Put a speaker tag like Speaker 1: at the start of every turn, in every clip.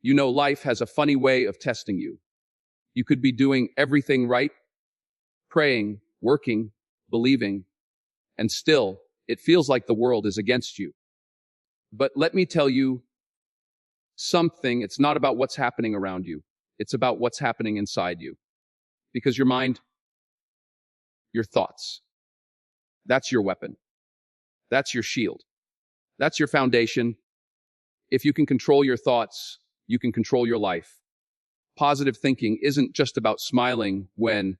Speaker 1: You know life has a funny way of testing you. You could be doing everything right, praying, working, believing, and still, it feels like the world is against you. But let me tell you something. It's not about what's happening around you. It's about what's happening inside you. Because your mind, your thoughts, that's your weapon. That's your shield. That's your foundation. If you can control your thoughts, you can control your life. Positive thinking isn't just about smiling when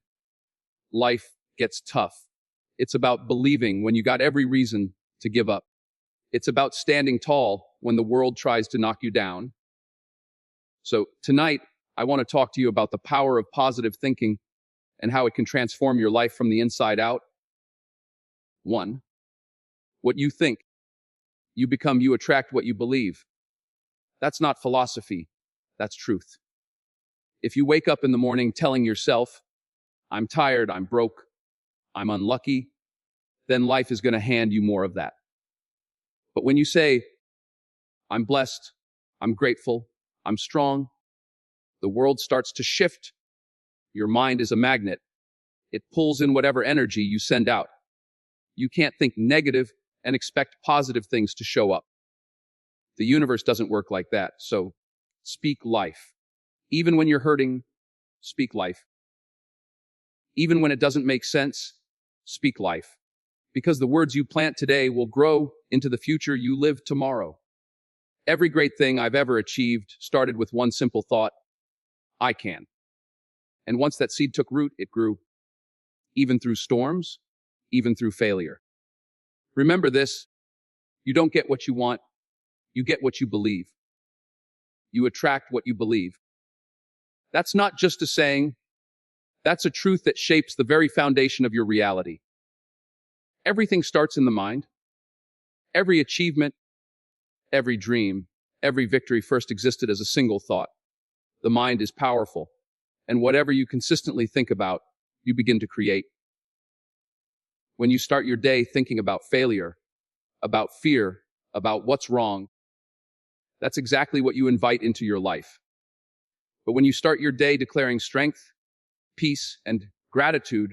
Speaker 1: life gets tough. It's about believing when you got every reason to give up. It's about standing tall when the world tries to knock you down. So tonight, I want to talk to you about the power of positive thinking and how it can transform your life from the inside out. 1. What you think. You become, you attract what you believe. That's not philosophy. That's truth. If you wake up in the morning telling yourself, I'm tired, I'm broke, I'm unlucky, then life is going to hand you more of that. But when you say, I'm blessed, I'm grateful, I'm strong, the world starts to shift. Your mind is a magnet. It pulls in whatever energy you send out. You can't think negative and expect positive things to show up. The universe doesn't work like that. So speak life. Even when you're hurting, speak life. Even when it doesn't make sense, speak life. Because the words you plant today will grow into the future you live tomorrow. Every great thing I've ever achieved started with one simple thought: I can. And once that seed took root, it grew. Even through storms, even through failure. Remember this: you don't get what you want, you get what you believe. You attract what you believe. That's not just a saying, that's a truth that shapes the very foundation of your reality. Everything starts in the mind. Every achievement, every dream, every victory first existed as a single thought. The mind is powerful, and whatever you consistently think about, you begin to create. When you start your day thinking about failure, about fear, about what's wrong, that's exactly what you invite into your life. But when you start your day declaring strength, peace, and gratitude,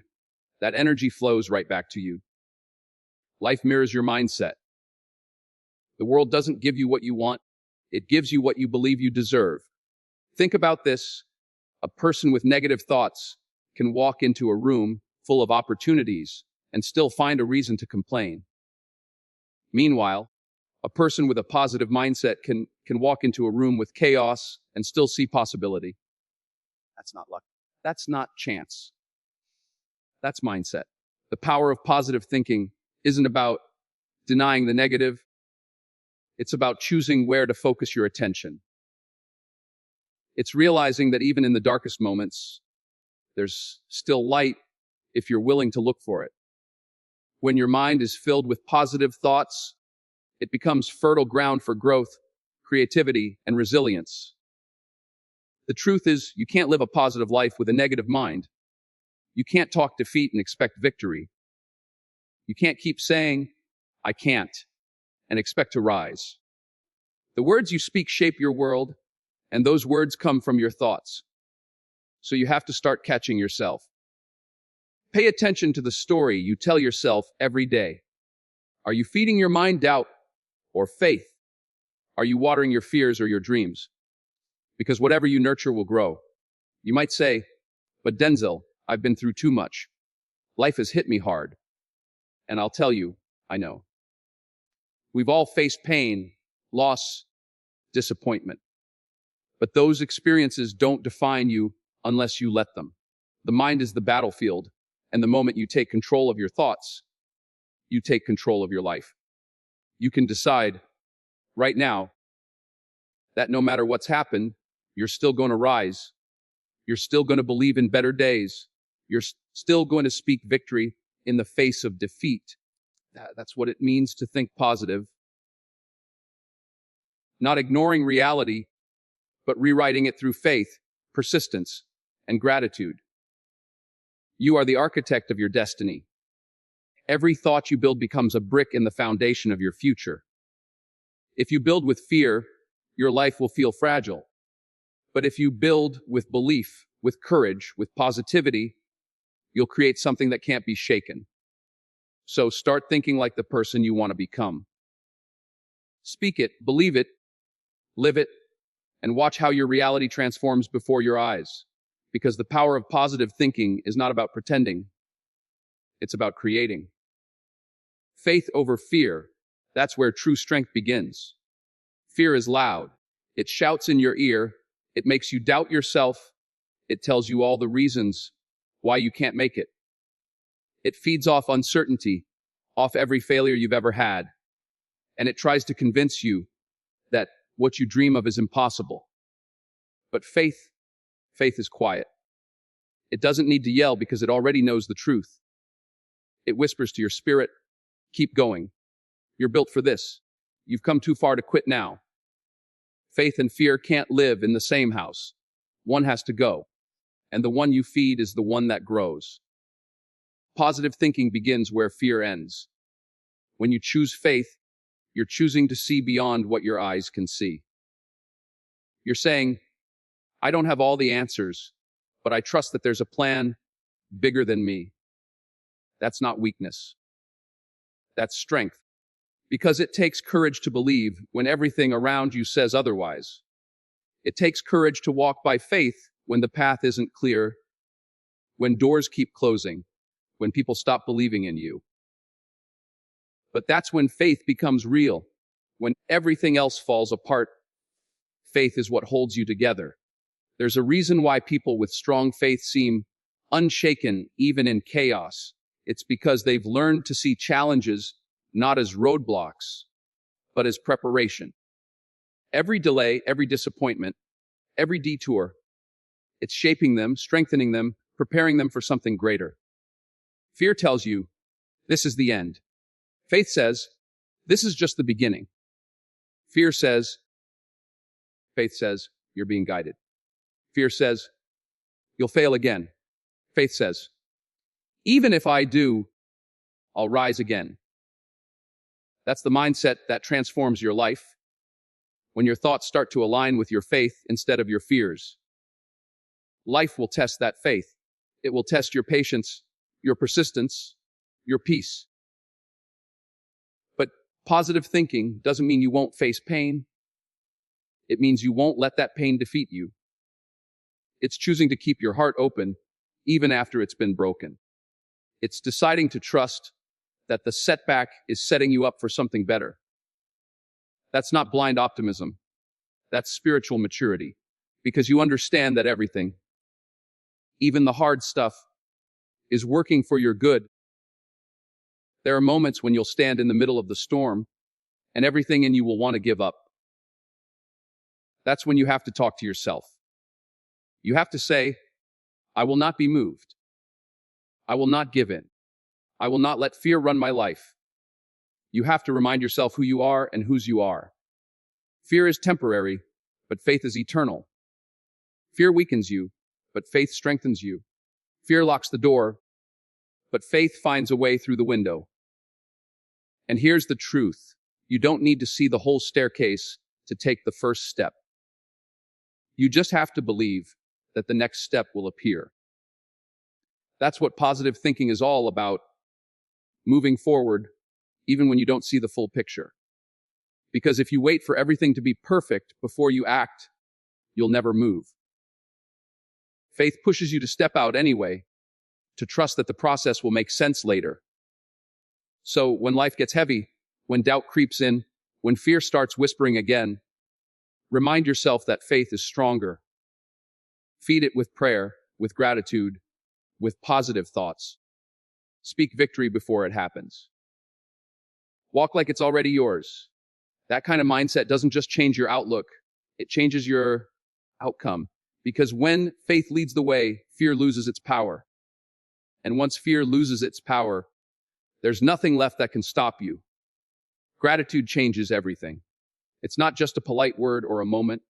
Speaker 1: that energy flows right back to you. Life mirrors your mindset. The world doesn't give you what you want, it gives you what you believe you deserve. Think about this: a person with negative thoughts can walk into a room full of opportunities and still find a reason to complain. Meanwhile, a person with a positive mindset can walk into a room with chaos and still see possibility. That's not luck. That's not chance. That's mindset. The power of positive thinking isn't about denying the negative. It's about choosing where to focus your attention. It's realizing that even in the darkest moments, there's still light if you're willing to look for it. When your mind is filled with positive thoughts, it becomes fertile ground for growth, creativity, and resilience. The truth is, you can't live a positive life with a negative mind. You can't talk defeat and expect victory. You can't keep saying, I can't, and expect to rise. The words you speak shape your world, and those words come from your thoughts. So you have to start catching yourself. Pay attention to the story you tell yourself every day. Are you feeding your mind doubt or faith? Are you watering your fears or your dreams? Because whatever you nurture will grow. You might say, but Denzel, I've been through too much. Life has hit me hard. And I'll tell you, I know. We've all faced pain, loss, disappointment. But those experiences don't define you unless you let them. The mind is the battlefield, and the moment you take control of your thoughts, you take control of your life. You can decide right now that no matter what's happened, you're still going to rise. You're still going to believe in better days. You're still going to speak victory in the face of defeat. That's what it means to think positive. Not ignoring reality, but rewriting it through faith, persistence, and gratitude. You are the architect of your destiny. Every thought you build becomes a brick in the foundation of your future. If you build with fear, your life will feel fragile. But if you build with belief, with courage, with positivity, you'll create something that can't be shaken. So start thinking like the person you want to become. Speak it, believe it, live it, and watch how your reality transforms before your eyes. Because the power of positive thinking is not about pretending. It's about creating. Faith over fear. That's where true strength begins. Fear is loud. It shouts in your ear. It makes you doubt yourself. It tells you all the reasons why you can't make it. It feeds off uncertainty, off every failure you've ever had. And it tries to convince you that what you dream of is impossible. But faith is quiet. It doesn't need to yell because it already knows the truth. It whispers to your spirit, keep going. You're built for this. You've come too far to quit now. Faith and fear can't live in the same house. One has to go. And the one you feed is the one that grows. Positive thinking begins where fear ends. When you choose faith, you're choosing to see beyond what your eyes can see. You're saying, I don't have all the answers, but I trust that there's a plan bigger than me. That's not weakness. That's strength. Because it takes courage to believe when everything around you says otherwise. It takes courage to walk by faith when the path isn't clear, when doors keep closing, when people stop believing in you. But that's when faith becomes real. When everything else falls apart, faith is what holds you together. There's a reason why people with strong faith seem unshaken even in chaos. It's because they've learned to see challenges not as roadblocks, but as preparation. Every delay, every disappointment, every detour, it's shaping them, strengthening them, preparing them for something greater. Fear tells you, this is the end. Faith says, this is just the beginning. Faith says, you're being guided. Fear says, you'll fail again. Faith says, even if I do, I'll rise again. That's the mindset that transforms your life. When your thoughts start to align with your faith instead of your fears. Life will test that faith. It will test your patience, your persistence, your peace. But positive thinking doesn't mean you won't face pain. It means you won't let that pain defeat you. It's choosing to keep your heart open even after it's been broken. It's deciding to trust that the setback is setting you up for something better. That's not blind optimism. That's spiritual maturity. Because you understand that everything, even the hard stuff, is working for your good. There are moments when you'll stand in the middle of the storm and everything in you will want to give up. That's when you have to talk to yourself. You have to say, I will not be moved. I will not give in. I will not let fear run my life. You have to remind yourself who you are and whose you are. Fear is temporary, but faith is eternal. Fear weakens you, but faith strengthens you. Fear locks the door, but faith finds a way through the window. And here's the truth. You don't need to see the whole staircase to take the first step. You just have to believe that the next step will appear. That's what positive thinking is all about. Moving forward, even when you don't see the full picture. Because if you wait for everything to be perfect before you act, you'll never move. Faith pushes you to step out anyway, to trust that the process will make sense later. So when life gets heavy, when doubt creeps in, when fear starts whispering again, remind yourself that faith is stronger. Feed it with prayer, with gratitude, with positive thoughts. Speak victory before it happens. Walk like it's already yours. That kind of mindset doesn't just change your outlook, it changes your outcome. Because when faith leads the way, fear loses its power. And once fear loses its power, there's nothing left that can stop you. Gratitude changes everything. It's not just a polite word or a moment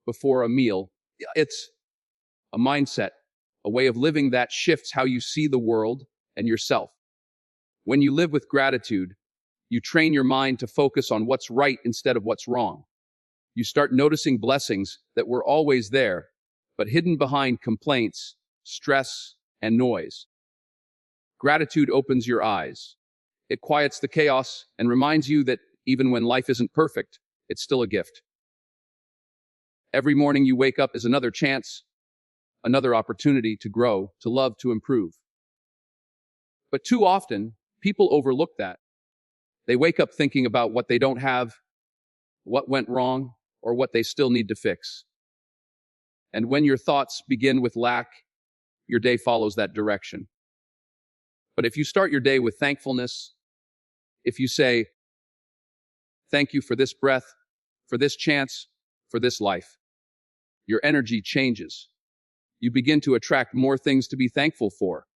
Speaker 1: before a meal. It's a mindset, a way of living that shifts how you see the world and yourself. When you live with gratitude, you train your mind to focus on what's right instead of what's wrong. You start noticing blessings that were always there, but hidden behind complaints, stress, and noise. Gratitude opens your eyes. It quiets the chaos and reminds you that even when life isn't perfect, it's still a gift. Every morning you wake up is another chance, another opportunity to grow, to love, to improve. But too often, people overlook that. They wake up thinking about what they don't have, what went wrong, or what they still need to fix. And when your thoughts begin with lack, your day follows that direction. But if you start your day with thankfulness, if you say, "Thank you for this breath, for this chance, for this life," your energy changes. You begin to attract more things to be thankful for.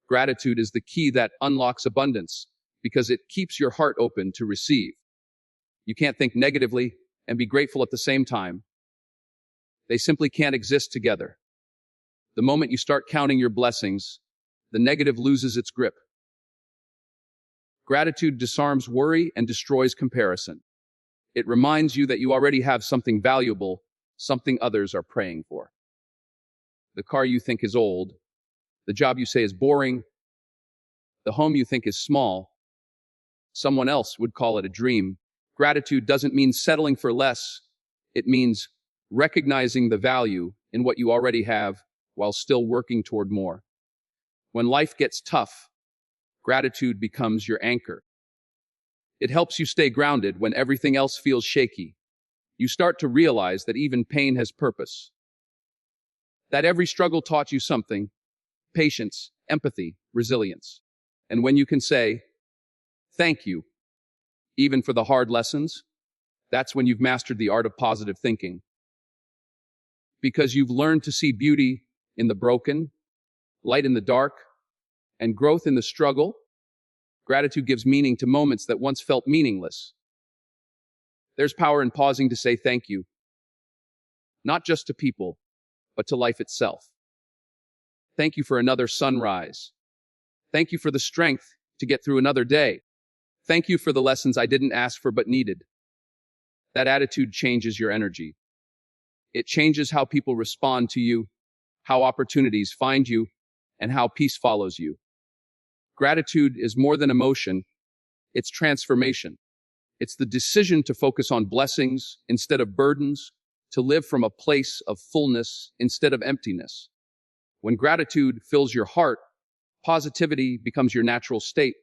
Speaker 1: Gratitude is the key that unlocks abundance because it keeps your heart open to receive. You can't think negatively and be grateful at the same time. They simply can't exist together. The moment you start counting your blessings, the negative loses its grip. Gratitude disarms worry and destroys comparison. It reminds you that you already have something valuable, something others are praying for. The car you think is old, the job you say is boring, the home you think is small, someone else would call it a dream. Gratitude doesn't mean settling for less. It means recognizing the value in what you already have while still working toward more. When life gets tough, gratitude becomes your anchor. It helps you stay grounded when everything else feels shaky. You start to realize that even pain has purpose. That every struggle taught you something: patience, empathy, resilience. And when you can say, "Thank you," even for the hard lessons, that's when you've mastered the art of positive thinking. Because you've learned to see beauty in the broken, light in the dark, and growth in the struggle. Gratitude gives meaning to moments that once felt meaningless. There's power in pausing to say thank you, not just to people, but to life itself. Thank you for another sunrise. Thank you for the strength to get through another day. Thank you for the lessons I didn't ask for but needed. That attitude changes your energy. It changes how people respond to you, how opportunities find you, and how peace follows you. Gratitude is more than emotion, it's transformation. It's the decision to focus on blessings instead of burdens, to live from a place of fullness instead of emptiness. When gratitude fills your heart, positivity becomes your natural state,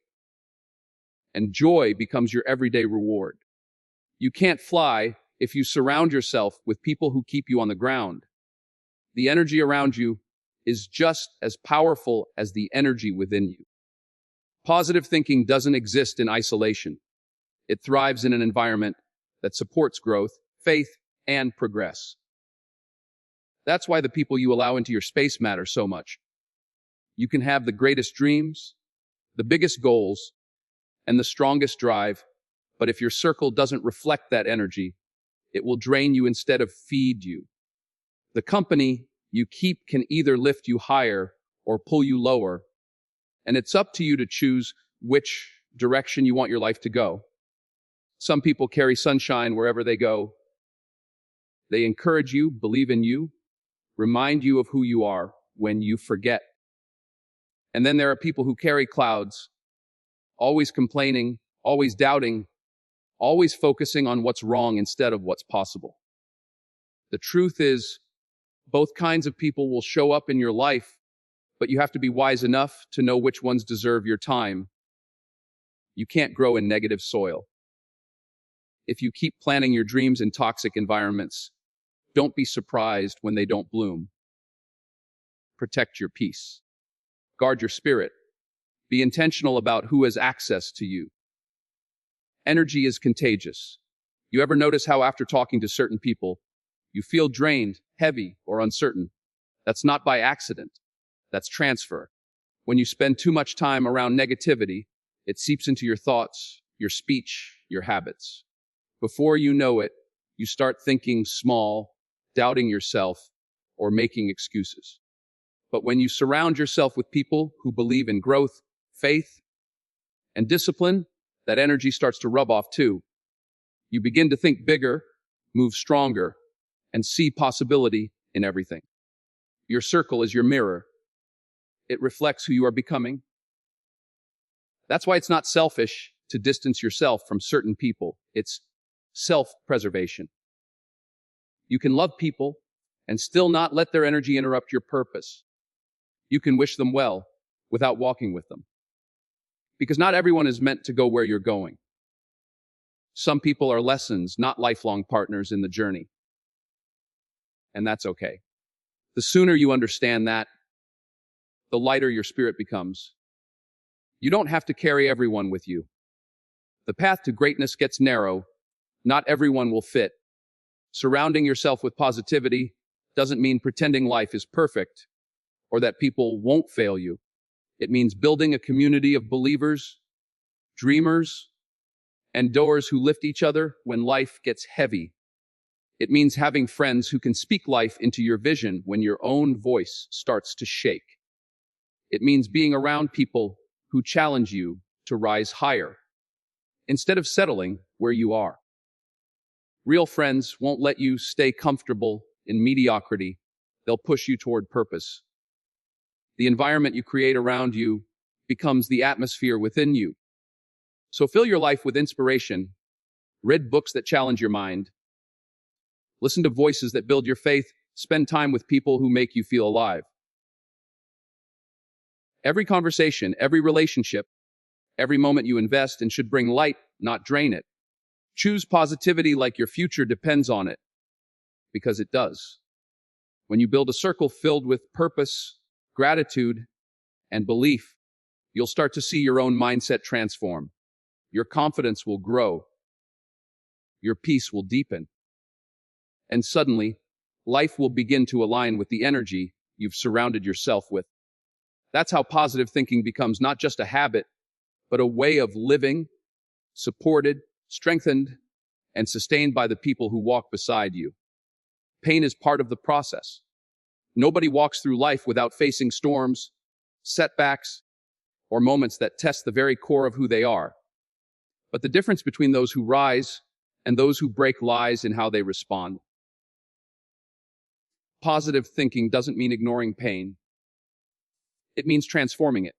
Speaker 1: and joy becomes your everyday reward. You can't fly if you surround yourself with people who keep you on the ground. The energy around you is just as powerful as the energy within you. Positive thinking doesn't exist in isolation. It thrives in an environment that supports growth, faith, and progress. That's why the people you allow into your space matter so much. You can have the greatest dreams, the biggest goals, and the strongest drive, but if your circle doesn't reflect that energy, it will drain you instead of feed you. The company you keep can either lift you higher or pull you lower, and it's up to you to choose which direction you want your life to go. Some people carry sunshine wherever they go. They encourage you, believe in you, remind you of who you are when you forget. And then there are people who carry clouds, always complaining, always doubting, always focusing on what's wrong instead of what's possible. The truth is, both kinds of people will show up in your life, but you have to be wise enough to know which ones deserve your time. You can't grow in negative soil. If you keep planting your dreams in toxic environments, don't be surprised when they don't bloom. Protect your peace. Guard your spirit. Be intentional about who has access to you. Energy is contagious. You ever notice how after talking to certain people, you feel drained, heavy, or uncertain? That's not by accident. That's transfer. When you spend too much time around negativity, it seeps into your thoughts, your speech, your habits. Before you know it, you start thinking small, doubting yourself, or making excuses. But when you surround yourself with people who believe in growth, faith, and discipline, that energy starts to rub off too. You begin to think bigger, move stronger, and see possibility in everything. Your circle is your mirror. It reflects who you are becoming. That's why it's not selfish to distance yourself from certain people. It's self-preservation. You can love people and still not let their energy interrupt your purpose. You can wish them well without walking with them. Because not everyone is meant to go where you're going. Some people are lessons, not lifelong partners in the journey. And that's okay. The sooner you understand that, the lighter your spirit becomes. You don't have to carry everyone with you. The path to greatness gets narrow. Not everyone will fit. Surrounding yourself with positivity doesn't mean pretending life is perfect or that people won't fail you. It means building a community of believers, dreamers, and doers who lift each other when life gets heavy. It means having friends who can speak life into your vision when your own voice starts to shake. It means being around people who challenge you to rise higher instead of settling where you are. Real friends won't let you stay comfortable in mediocrity. They'll push you toward purpose. The environment you create around you becomes the atmosphere within you. So fill your life with inspiration. Read books that challenge your mind. Listen to voices that build your faith. Spend time with people who make you feel alive. Every conversation, every relationship, every moment you invest in should bring light, not drain it. Choose positivity like your future depends on it, because it does. When you build a circle filled with purpose, gratitude, and belief, you'll start to see your own mindset transform. Your confidence will grow. Your peace will deepen. And suddenly, life will begin to align with the energy you've surrounded yourself with. That's how positive thinking becomes not just a habit, but a way of living, supported, strengthened, and sustained by the people who walk beside you. Pain is part of the process. Nobody walks through life without facing storms, setbacks, or moments that test the very core of who they are. But the difference between those who rise and those who break lies in how they respond. Positive thinking doesn't mean ignoring pain. It means transforming it.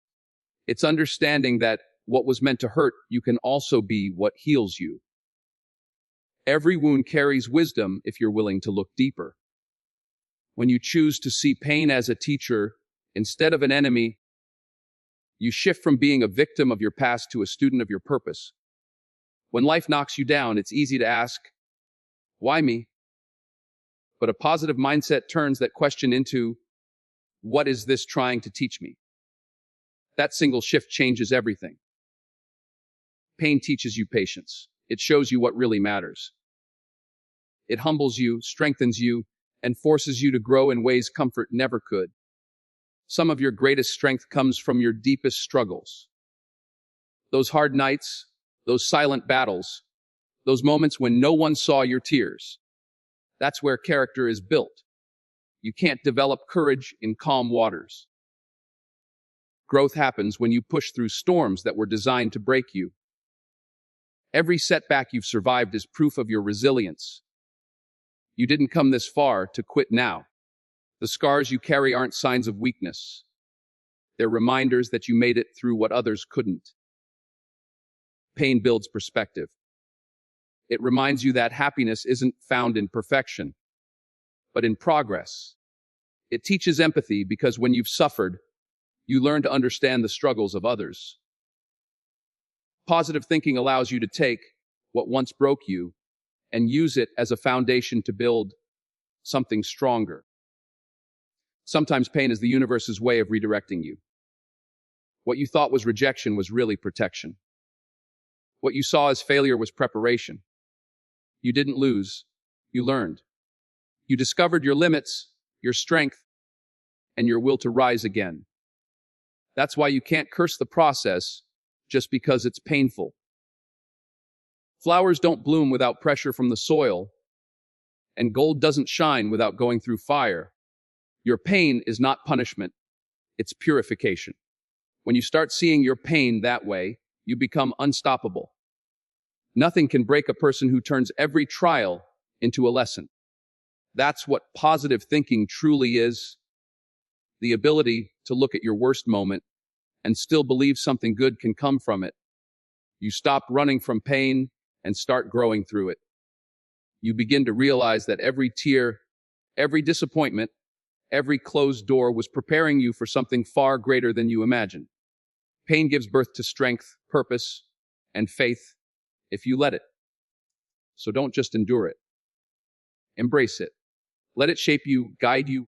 Speaker 1: It's understanding that what was meant to hurt you can also be what heals you. Every wound carries wisdom if you're willing to look deeper. When you choose to see pain as a teacher instead of an enemy, you shift from being a victim of your past to a student of your purpose. When life knocks you down, it's easy to ask, why me? But a positive mindset turns that question into, what is this trying to teach me? That single shift changes everything. Pain teaches you patience. It shows you what really matters. It humbles you, strengthens you, and forces you to grow in ways comfort never could. Some of your greatest strength comes from your deepest struggles. Those hard nights, those silent battles, those moments when no one saw your tears. That's where character is built. You can't develop courage in calm waters. Growth happens when you push through storms that were designed to break you. Every setback you've survived is proof of your resilience. You didn't come this far to quit now. The scars you carry aren't signs of weakness. They're reminders that you made it through what others couldn't. Pain builds perspective. It reminds you that happiness isn't found in perfection, but in progress. It teaches empathy because when you've suffered, you learn to understand the struggles of others. Positive thinking allows you to take what once broke you and use it as a foundation to build something stronger. Sometimes pain is the universe's way of redirecting you. What you thought was rejection was really protection. What you saw as failure was preparation. You didn't lose, you learned. You discovered your limits, your strength, and your will to rise again. That's why you can't curse the process just because it's painful. Flowers don't bloom without pressure from the soil, and gold doesn't shine without going through fire. Your pain is not punishment, it's purification. When you start seeing your pain that way, you become unstoppable. Nothing can break a person who turns every trial into a lesson. That's what positive thinking truly is. The ability to look at your worst moment and still believe something good can come from it. You stop running from pain and start growing through it. You begin to realize that every tear, every disappointment, every closed door was preparing you for something far greater than you imagined. Pain gives birth to strength, purpose, and faith if you let it. So don't just endure it. Embrace it. Let it shape you, guide you,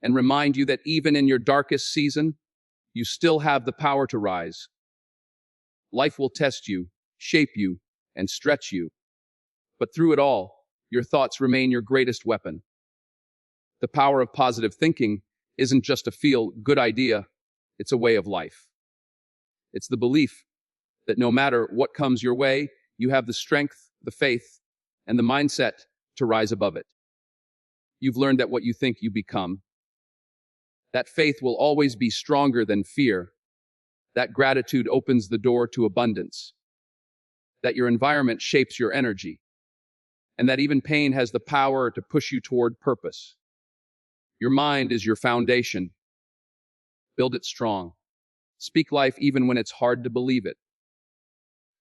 Speaker 1: and remind you that even in your darkest season, you still have the power to rise. Life will test you, shape you, and stretch you. But through it all, your thoughts remain your greatest weapon. The power of positive thinking isn't just a feel-good idea, it's a way of life. It's the belief that no matter what comes your way, you have the strength, the faith, and the mindset to rise above it. You've learned that what you think you become. That faith will always be stronger than fear. That gratitude opens the door to abundance. That your environment shapes your energy. And that even pain has the power to push you toward purpose. Your mind is your foundation. Build it strong. Speak life even when it's hard to believe it.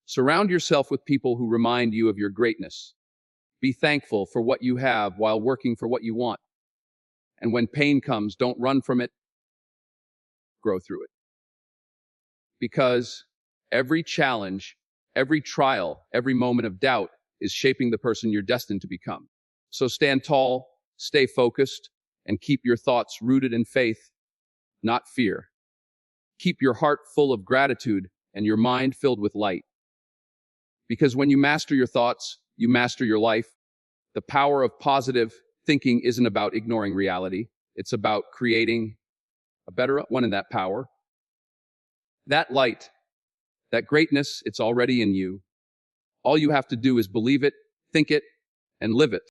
Speaker 1: Surround yourself with people who remind you of your greatness. Be thankful for what you have while working for what you want. And when pain comes, don't run from it. Grow through it. Because every challenge, every trial, every moment of doubt is shaping the person you're destined to become. So stand tall, stay focused, and keep your thoughts rooted in faith, not fear. Keep your heart full of gratitude and your mind filled with light. Because when you master your thoughts, you master your life. The power of positive thinking isn't about ignoring reality. It's about creating a better one in that power. That light, that greatness, it's already in you. All you have to do is believe it, think it, and live it.